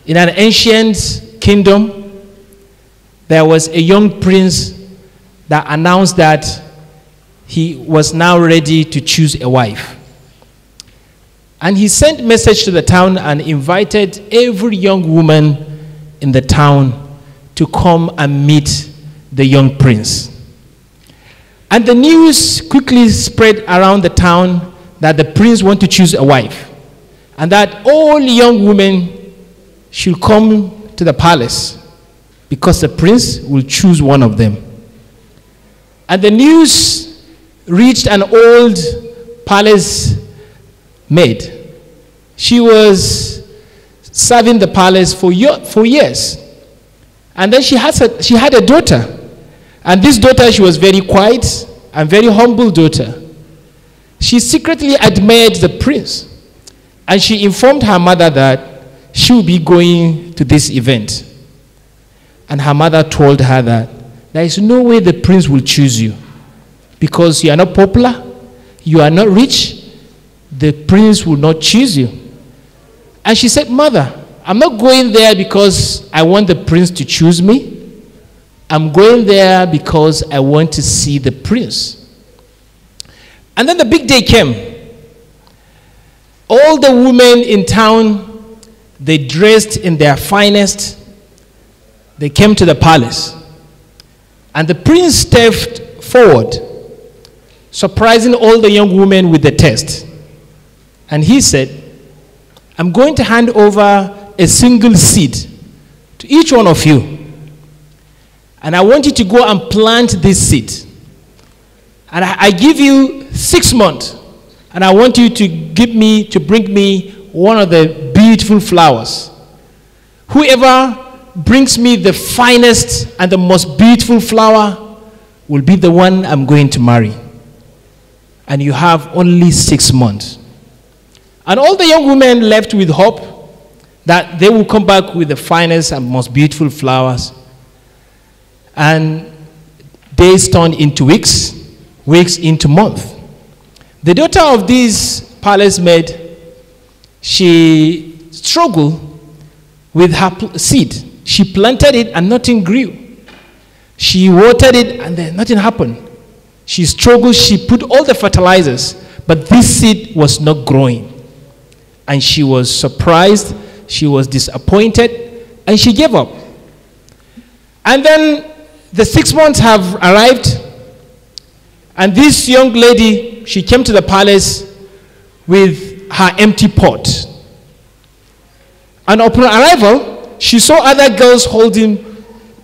In an ancient kingdom, there was a young prince that announced that he was now ready to choose a wife. And he sent a message to the town and invited every young woman in the town to come and meet the young prince. And the news quickly spread around the town that the prince wanted to choose a wife, and that all young women should come to the palace because the prince will choose one of them. And the news reached an old palace maid. She was serving the palace for years. And then she had a daughter. And this daughter, she was very quiet and very humble daughter. She secretly admired the prince. And she informed her mother that she would be going to this event. And her mother told her that there is no way the prince will choose you, because you are not popular, you are not rich, the prince will not choose you. And she said, "Mother, I'm not going there because I want the prince to choose me. I'm going there because I want to see the prince." And then the big day came. All the women in town, they dressed in their finest. They came to the palace. And the prince stepped forward, surprising all the young women with the test. And he said, "I'm going to hand over a single seed to each one of you. And I want you to go and plant this seed. And I give you 6 months. And I want you to bring me one of the beautiful flowers. Whoever brings me the finest and the most beautiful flower will be the one I'm going to marry. And you have only 6 months." And all the young women left with hope that they will come back with the finest and most beautiful flowers. And days turned into weeks, weeks into months. The daughter of this palace maid, she struggled with her seed. She planted it and nothing grew. She watered it and then nothing happened. She struggled, she put all the fertilizers, but this seed was not growing. And she was surprised, she was disappointed, and she gave up. And then the 6 months have arrived, and this young lady, she came to the palace with her empty pot. And upon arrival, she saw other girls holding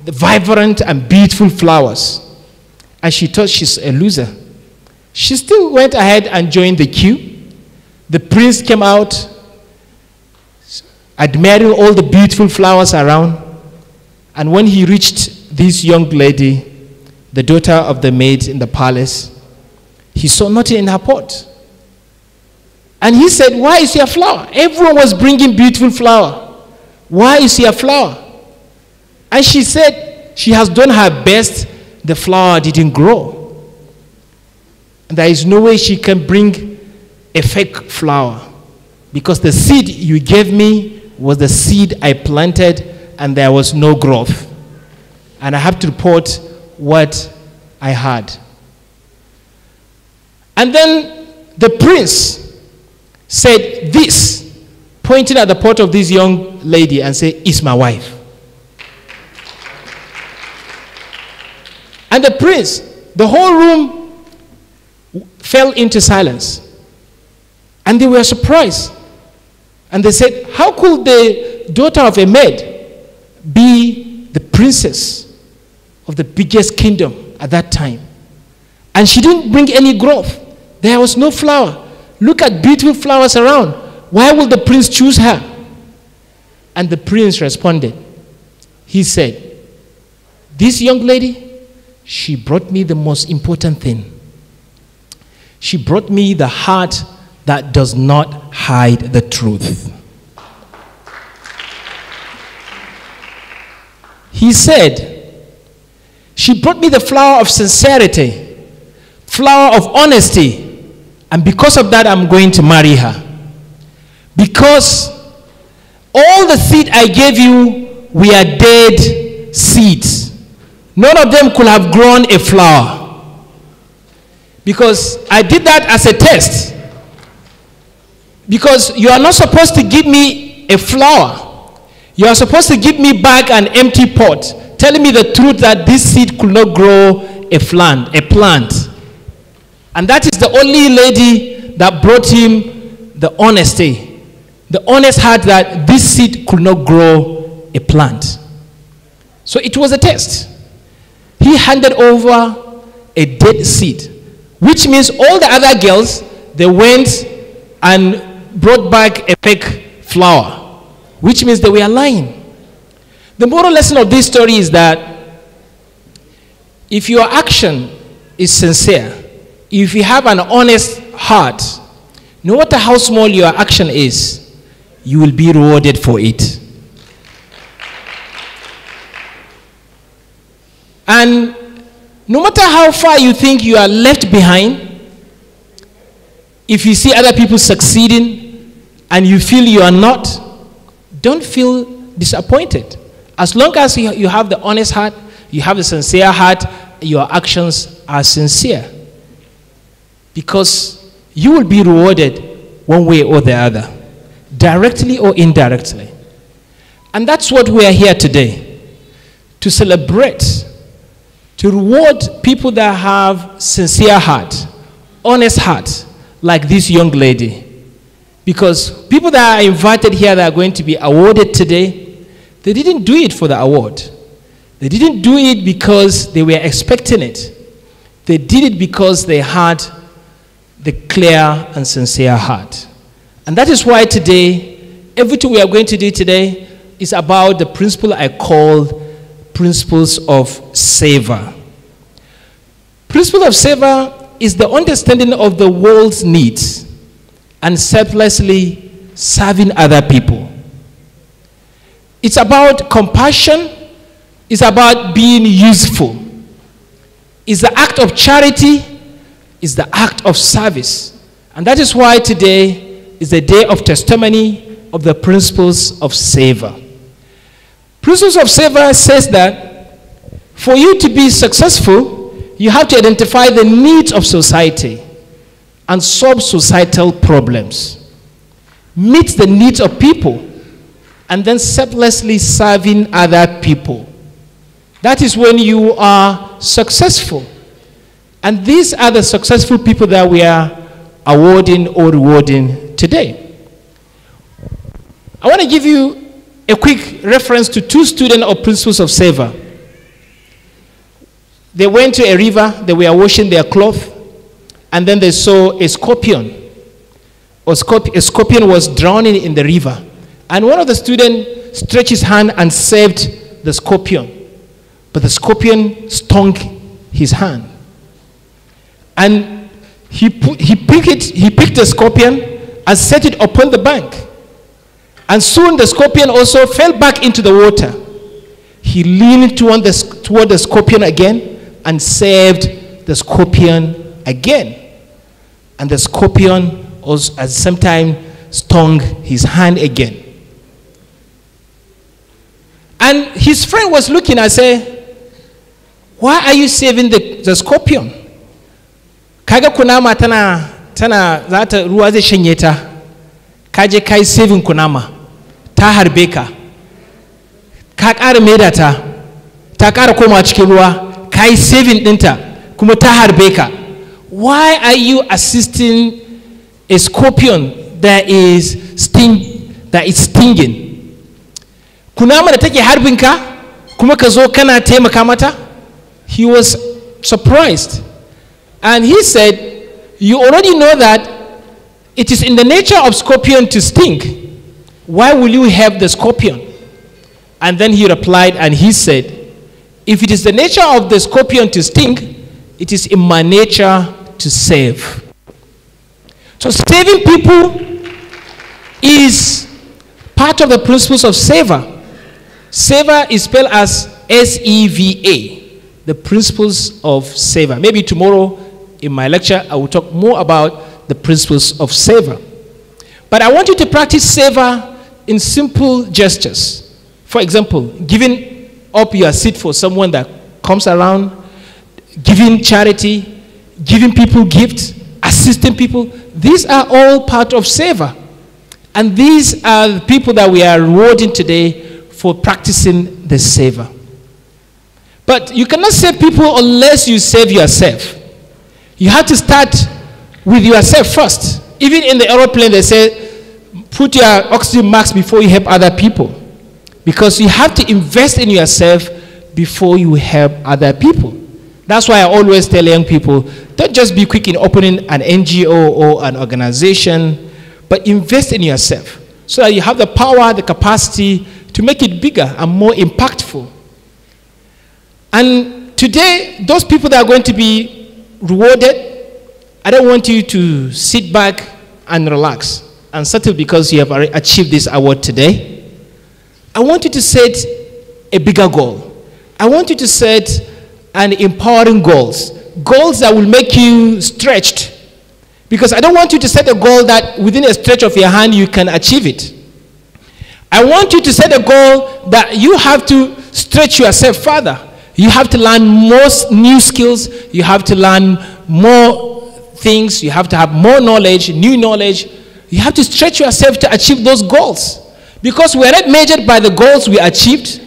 the vibrant and beautiful flowers. And she thought she's a loser. She still went ahead and joined the queue. The prince came out, admiring all the beautiful flowers around. And when he reached this young lady, the daughter of the maid in the palace, he saw nothing in her pot. And he said, "Why is here flower? Everyone was bringing beautiful flower. Why is here flower?" And she said she has done her best, the flower didn't grow. And there is no way she can bring a fake flower, because the seed you gave me was the seed I planted and there was no growth. And I have to report what I had. And then the prince said this, pointing at the pot of this young lady, and said, "It's my wife." And the prince, the whole room fell into silence. And they were surprised. And they said, "How could the daughter of a maid be the princess of the biggest kingdom at that time? And she didn't bring any growth. There was no flower. Look at beautiful flowers around. Why will the prince choose her?" And the prince responded. He said, "This young lady, she brought me the most important thing. She brought me the heart that does not hide the truth." He said, "She brought me the flower of sincerity, flower of honesty, and because of that, I'm going to marry her. Because All the seed I gave you were dead seeds. None of them could have grown a flower. Because I did that as a test. Because you are not supposed to give me a flower. You are supposed to give me back an empty pot, telling me the truth that this seed could not grow a plant. And that is the only lady that brought him the honesty. The honest heart that this seed could not grow a plant. So it was a test. He handed over a dead seed, which means all the other girls, they went and brought back a fake flower, which means they were lying. The moral lesson of this story is that if your action is sincere, if you have an honest heart, no matter how small your action is, you will be rewarded for it. And no matter how far you think you are left behind, if you see other people succeeding and you feel you are not, don't feel disappointed. As long as you have the honest heart, you have the sincere heart, your actions are sincere. Because you will be rewarded one way or the other, directly or indirectly. And that's what we are here today, to celebrate, to reward people that have sincere heart, honest heart, like this young lady. Because people that are invited here that are going to be awarded today, they didn't do it for the award. They didn't do it because they were expecting it. They did it because they had the clear and sincere heart. And that is why today, everything we are going to do today is about the principle I call principles of savor. Principle of savor is the understanding of the world's needs and selflessly serving other people. It's about compassion. It's about being useful. It's the act of charity. It's the act of service. And that is why today is the day of testimony of the principles of savor. Principles of savor says that for you to be successful, you have to identify the needs of society and solve societal problems. Meet the needs of people and then selflessly serving other people. That is when you are successful. And these are the successful people that we are awarding or rewarding today. I want to give you a quick reference to two students of principles of savor. They went to a river, they were washing their cloth, and then they saw a scorpion. A scorpion was drowning in the river. And one of the students stretched his hand and saved the scorpion. But the scorpion stung his hand. And he picked the scorpion and set it upon the bank. And soon the scorpion also fell back into the water. He leaned toward the scorpion again and saved the scorpion again. And the scorpion also at the same time stung his hand again. And his friend was looking and said, "Why are you saving the scorpion? Kaga kunama tana zata ruwa zai shanye ta. Kaje kai saving kunama. Ta harbe ka. Ka ƙara maida ta. Ta ƙara koma cikin ruwa. Kai saving ɗinta. Kuma ta harbe ka. Why are you assisting a scorpion that is stinging? Kunama da take harbin ka kuma ka zo kana taimaka mata?" He was surprised. And he said, "You already know that it is in the nature of scorpion to sting. Why will you help the scorpion?" And then he replied and he said, "If it is the nature of the scorpion to sting, it is in my nature to save." So saving people is part of the principles of savor. Savor is spelled as S-E-V-A. The principles of savor. Maybe tomorrow in my lecture I will talk more about the principles of savor. But I want you to practice savor in simple gestures. For example, giving up your seat for someone that comes around, giving charity, giving people gifts, assisting people. These are all part of savor. And these are the people that we are rewarding today for practicing the savor. But you cannot save people unless you save yourself. You have to start with yourself first. Even in the aeroplane, they say, put your oxygen mask before you help other people. Because you have to invest in yourself before you help other people. That's why I always tell young people, don't just be quick in opening an NGO or an organization, but invest in yourself so that you have the power, the capacity to make it bigger and more impactful. And today, those people that are going to be rewarded, I don't want you to sit back and relax and settle because you have achieved this award today. I want you to set a bigger goal. I want you to set an empowering goals that will make you stretched. Because I don't want you to set a goal that within a stretch of your hand you can achieve it. I want you to set a goal that you have to stretch yourself further. You have to learn more new skills. You have to learn more things. You have to have more knowledge, new knowledge. You have to stretch yourself to achieve those goals. Because we are not measured by the goals we achieved,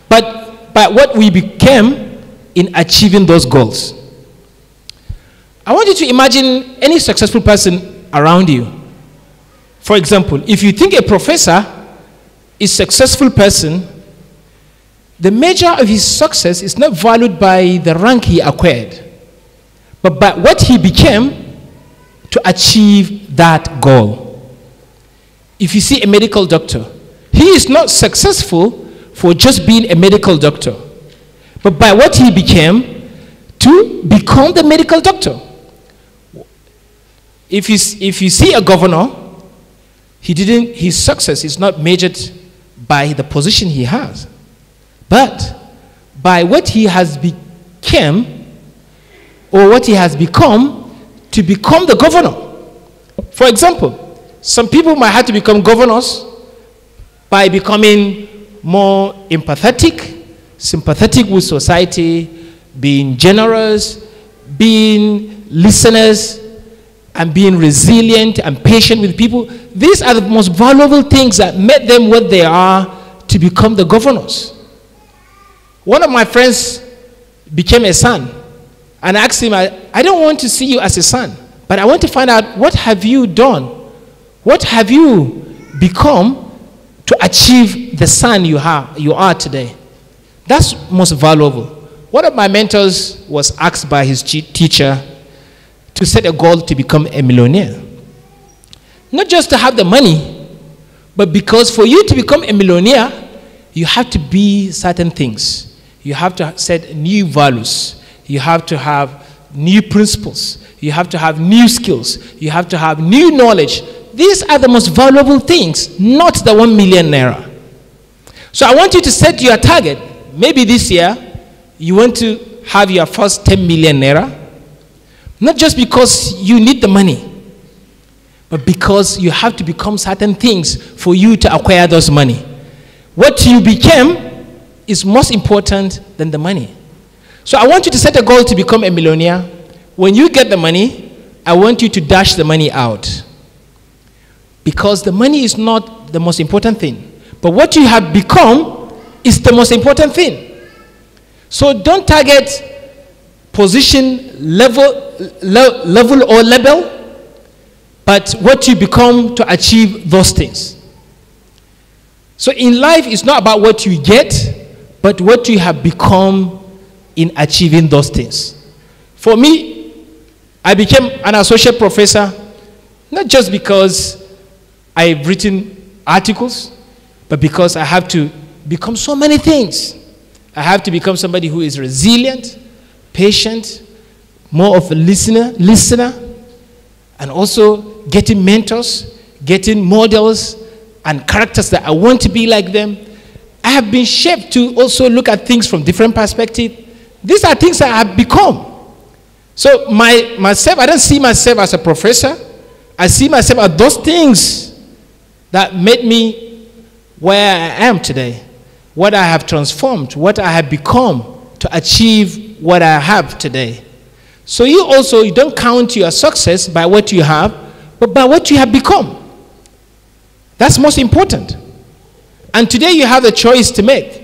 but by what we became in achieving those goals. I want you to imagine any successful person around you. For example, if you think a professor is a successful person, the measure of his success is not valued by the rank he acquired, but by what he became to achieve that goal. If you see a medical doctor, he is not successful for just being a medical doctor, but by what he became to become the medical doctor. If you see a governor, his success is not measured by the position he has, but by what he has become or what he has become to become the governor. For example, some people might have to become governors by becoming more empathetic, sympathetic with society, being generous, being listeners, and being resilient and patient with people. These are the most valuable things that made them what they are to become the governors. One of my friends became a son, and I asked him, I don't want to see you as a son, but I want to find out, what have you done? What have you become to achieve the son you are today? That's most valuable. One of my mentors was asked by his teacher to set a goal to become a millionaire. Not just to have the money, but because for you to become a millionaire, you have to be certain things. You have to set new values. You have to have new principles. You have to have new skills. You have to have new knowledge. These are the most valuable things, not the 1 million naira. So I want you to set your target. Maybe this year, you want to have your first 10 million naira. Not just because you need the money, but because you have to become certain things for you to acquire those money. What you became is most important than the money. So I want you to set a goal to become a millionaire. When you get the money, I want you to dash the money out. Because the money is not the most important thing. But what you have become is the most important thing. So don't target position, level or label, but what you become to achieve those things. So in life, it's not about what you get, but what you have become in achieving those things. For me, I became an associate professor, not just because I've written articles, but because I have to become so many things. I have to become somebody who is resilient, patient, more of a listener, and also getting mentors, getting models and characters that I want to be like them. I have been shaped to also look at things from different perspectives. These are things that I have become. So myself, I don't see myself as a professor. I see myself as those things that made me where I am today, what I have transformed, what I have become to achieve what I have today. So you don't count your success by what you have, but by what you have become. That's most important. And today you have a choice to make,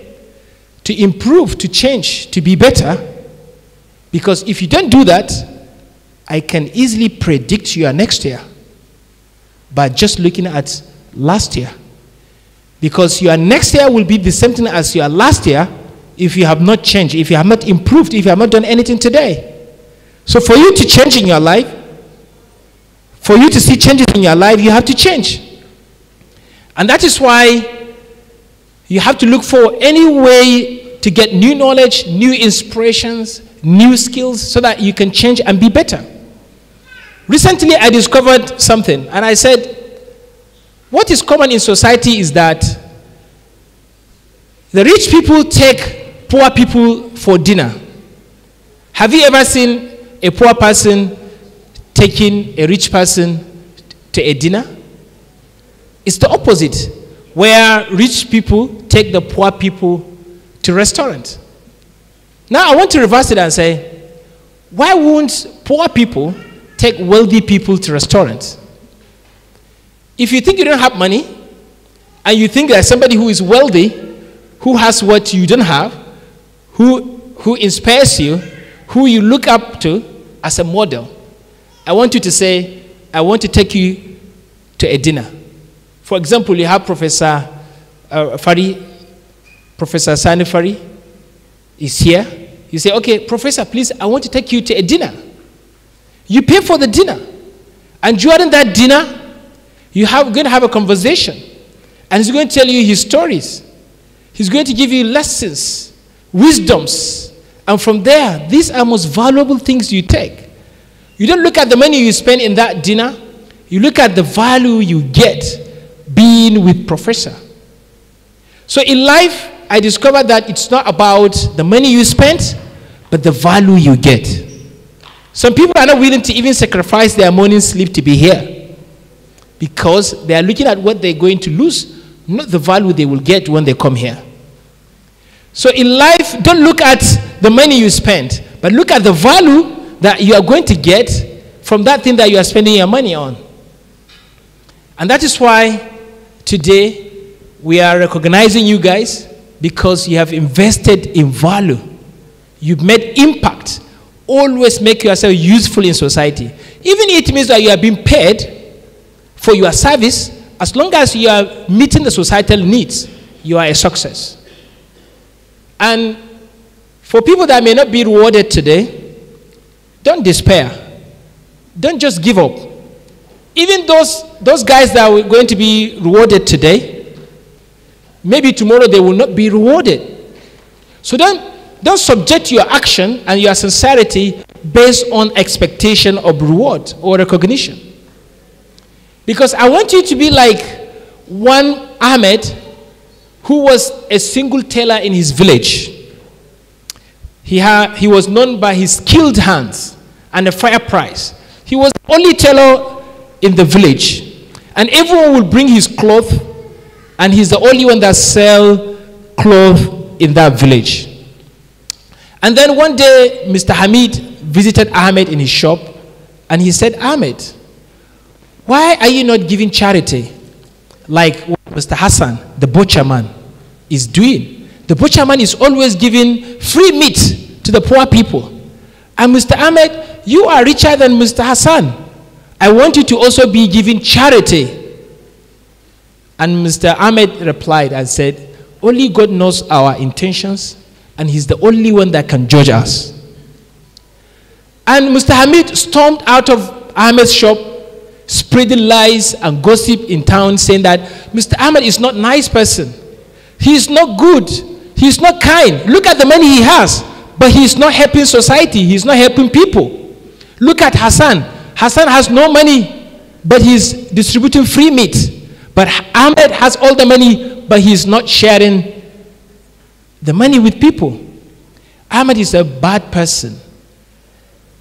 to improve, to change, to be better. Because if you don't do that, I can easily predict your next year by just looking at last year. Because your next year will be the same thing as your last year if you have not changed, if you have not improved, if you have not done anything today. So for you to change in your life, for you to see changes in your life, you have to change. And that is why you have to look for any way to get new knowledge, new inspirations, new skills so that you can change and be better. Recently, I discovered something, and I said, what is common in society is that the rich people take poor people for dinner. Have you ever seen a poor person taking a rich person to a dinner? It's the opposite, where rich people take the poor people to restaurants. Now I want to reverse it and say, why won't poor people take wealthy people to restaurants? If you think you don't have money, and you think there's somebody who is wealthy, who has what you don't have, who inspires you, who you look up to as a model, I want you to say, I want to take you to a dinner. For example, you have Professor Sani Fari is here. You say, okay, Professor, please, I want to take you to a dinner. You pay for the dinner. And during that dinner, you're going to have a conversation. And he's going to tell you his stories. He's going to give you lessons, wisdoms. And from there, these are most valuable things you take. You don't look at the money you spend in that dinner. You look at the value you get being with Professor. So in life, I discovered that it's not about the money you spend, but the value you get. Some people are not willing to even sacrifice their morning sleep to be here because they are looking at what they're going to lose, not the value they will get when they come here. So in life, don't look at the money you spend, but look at the value that you are going to get from that thing that you are spending your money on. And that is why today we are recognizing you guys because you have invested in value. You've made impact. Always make yourself useful in society. Even if it means that you are being paid for your service, as long as you are meeting the societal needs, you are a success. And for people that may not be rewarded today, don't despair. Don't just give up. Even those guys that are going to be rewarded today, maybe tomorrow they will not be rewarded. So don't subject your action and your sincerity based on expectation of reward or recognition. Because I want you to be like one Ahmed who was a single tailor in his village. He was known by his skilled hands and a fair price. He was the only tailor in the village. And everyone will bring his cloth, and he's the only one that sells cloth in that village. And then one day, Mr. Hamid visited Ahmed in his shop, and he said, Ahmed, why are you not giving charity like what Mr. Hassan, the butcherman, is doing? The butcherman is always giving free meat to the poor people. And Mr. Ahmed, you are richer than Mr. Hassan. I want you to also be giving charity. And Mr. Ahmed replied and said, only God knows our intentions, and he's the only one that can judge us. And Mr. Hamid stormed out of Ahmed's shop, spreading lies and gossip in town, saying that Mr. Ahmed is not a nice person. He is not good. He is not kind. Look at the money he has, but he is not helping society. He is not helping people. Look at Hassan. Hassan has no money, but he is distributing free meat. But Ahmed has all the money, but he is not sharing the money with people. Ahmed is a bad person.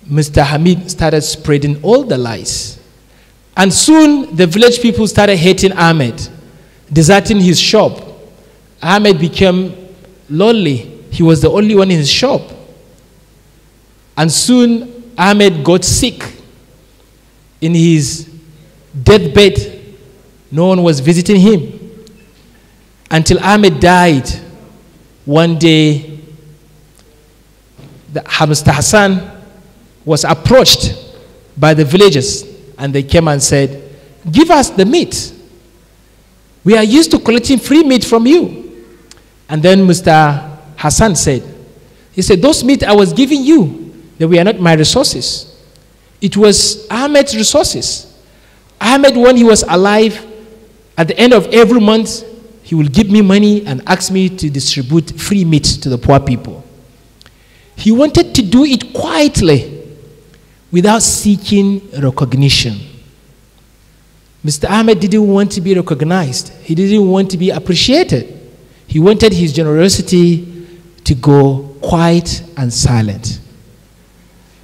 Mr. Hamid started spreading all the lies. And soon the village people started hating Ahmed, deserting his shop. Ahmed became lonely. He was the only one in his shop. And soon Ahmed got sick. In his deathbed, no one was visiting him. Until Ahmed died, one day, Mr. Hassan was approached by the villagers, and they came and said, "Give us the meat. We are used to collecting free meat from you." And then Mr. Hassan said, "Those meat I was giving you, they were not my resources. It was Ahmed's resources. Ahmed, when he was alive, at the end of every month, he will give me money and ask me to distribute free meat to the poor people." He wanted to do it quietly, without seeking recognition. Mr. Ahmed didn't want to be recognized. He didn't want to be appreciated. He wanted his generosity to go quiet and silent.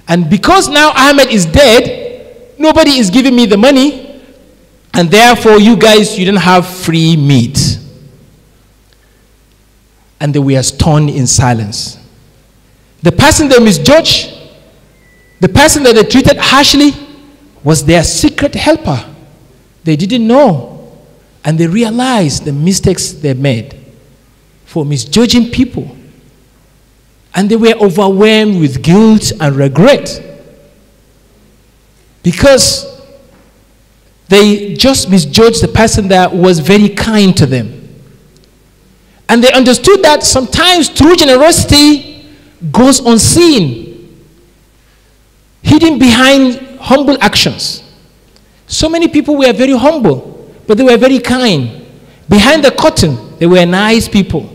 And because now Ahmed is dead, nobody is giving me the money, and therefore you guys, you don't have free meat. And they were stunned in silence. The person they misjudged, the person that they treated harshly, was their secret helper. They didn't know, and they realized the mistakes they made for misjudging people. And they were overwhelmed with guilt and regret because they just misjudged the person that was very kind to them. And they understood that sometimes true generosity goes unseen, hidden behind humble actions. So many people were very humble, but they were very kind. Behind the curtain, they were nice people.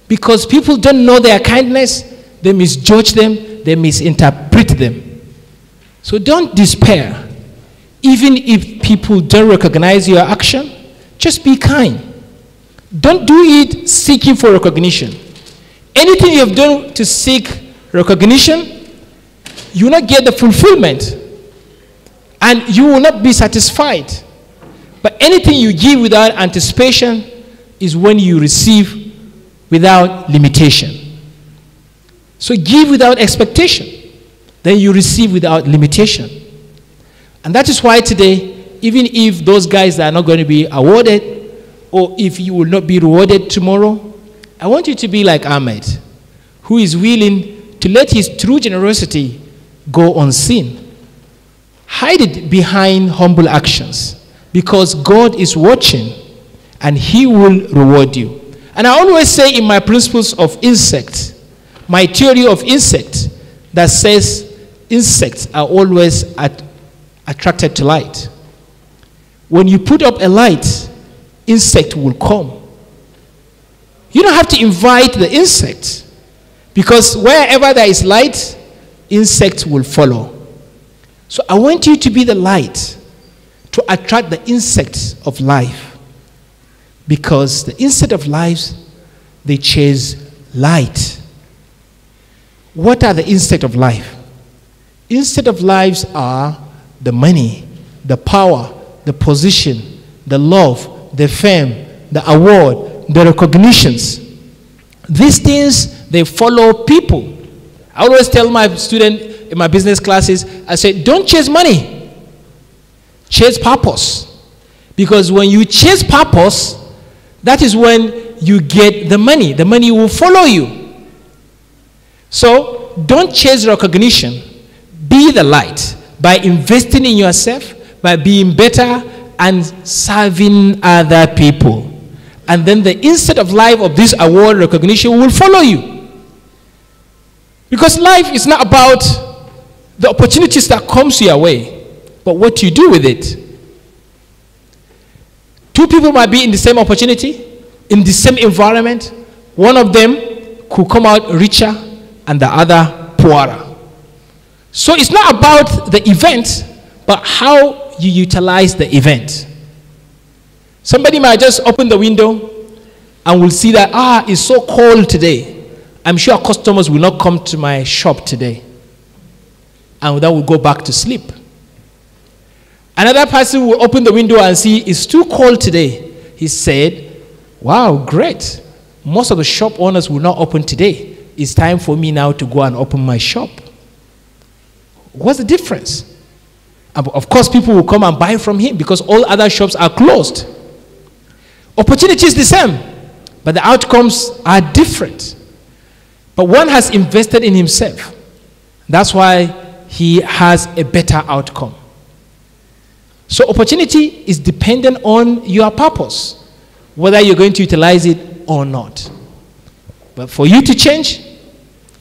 Because people don't know their kindness, they misjudge them, they misinterpret them. So don't despair. Even if people don't recognize your action, just be kind. Don't do it seeking for recognition. Anything you have done to seek recognition, you will not get the fulfillment, and you will not be satisfied. But anything you give without anticipation is when you receive without limitation. So give without expectation, then you receive without limitation. And that is why today, even if those guys are not going to be awarded, or if you will not be rewarded tomorrow, I want you to be like Ahmed, who is willing to let his true generosity go unseen. Hide it behind humble actions, because God is watching and he will reward you. And I always say in my principles of insects, my theory of insects, that says insects are always attracted to light. When you put up a light, insect will come. You don't have to invite the insect, because wherever there is light, insects will follow. So I want you to be the light to attract the insects of life, because the insect of life, they chase light. What are the insect of life? Insect of lives are the money, the power, the position, the love, the fame, the award, the recognitions. These things, they follow people. I always tell my students in my business classes, I say, don't chase money. Chase purpose. Because when you chase purpose, that is when you get the money. The money will follow you. So don't chase recognition. Be the light by investing in yourself, by being better and serving other people. And then the insect of life of this award recognition will follow you. Because life is not about the opportunities that comes your way, but what you do with it. Two people might be in the same opportunity, in the same environment. One of them could come out richer and the other poorer. So it's not about the event, but how you utilize the event. Somebody might just open the window and will see that, it's so cold today. I'm sure customers will not come to my shop today. And that will go back to sleep. Another person will open the window and see it's too cold today. He said, wow, great. Most of the shop owners will not open today. It's time for me now to go and open my shop. What's the difference? Of course, people will come and buy from him because all other shops are closed. Opportunity is the same, but the outcomes are different. But one has invested in himself. That's why he has a better outcome. So opportunity is dependent on your purpose, whether you're going to utilize it or not. But for you to change,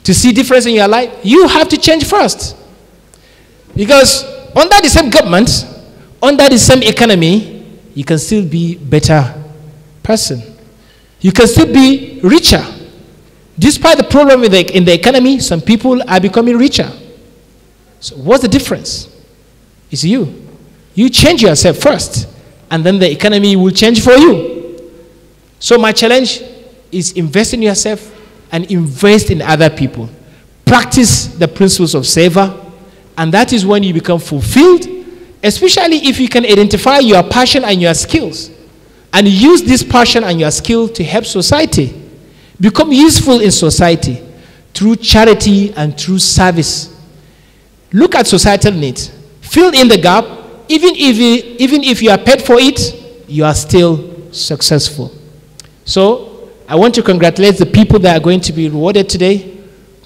to see difference in your life, you have to change first. Because under the same government, under the same economy, you can still be better person. You can still be richer. Despite the problem in the economy, some people are becoming richer. So what's the difference? It's you. You change yourself first, and then the economy will change for you. So my challenge is invest in yourself and invest in other people. Practice the principles of savor, and that is when you become fulfilled, especially if you can identify your passion and your skills and use this passion and your skill to help society. Become useful in society through charity and through service. Look at societal needs. Fill in the gap. Even if you are paid for it, you are still successful. So I want to congratulate the people that are going to be rewarded today,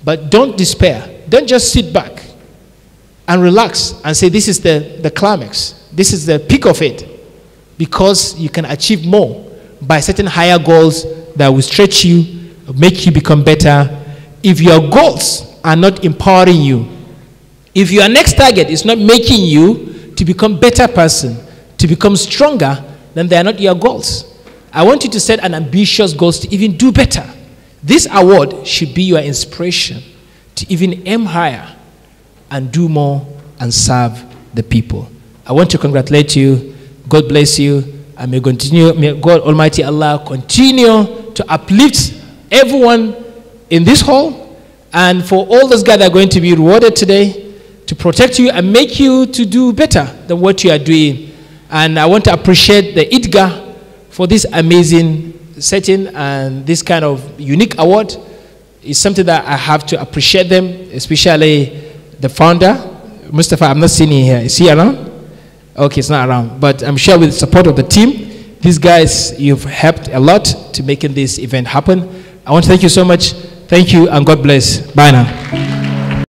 but don't despair. Don't just sit back and relax and say this is the climax. This is the peak of it, because you can achieve more by setting higher goals that will stretch you, make you become better. If your goals are not empowering you, if your next target is not making you to become a better person, to become stronger, then they are not your goals. I want you to set an ambitious goals to even do better. This award should be your inspiration to even aim higher and do more and serve the people. I want to congratulate you. God bless you. And may God Almighty Allah continue to uplift everyone in this hall, and for all those guys that are going to be rewarded today, to protect you and make you to do better than what you are doing. And I want to appreciate the IDGA for this amazing setting, and this kind of unique award is something that I have to appreciate them, especially the founder, Mustafa. I'm not seeing him here. Is he around? Okay, it's not around. But I'm sure with the support of the team, these guys, you've helped a lot to making this event happen. I want to thank you so much. Thank you, and God bless. Bye now.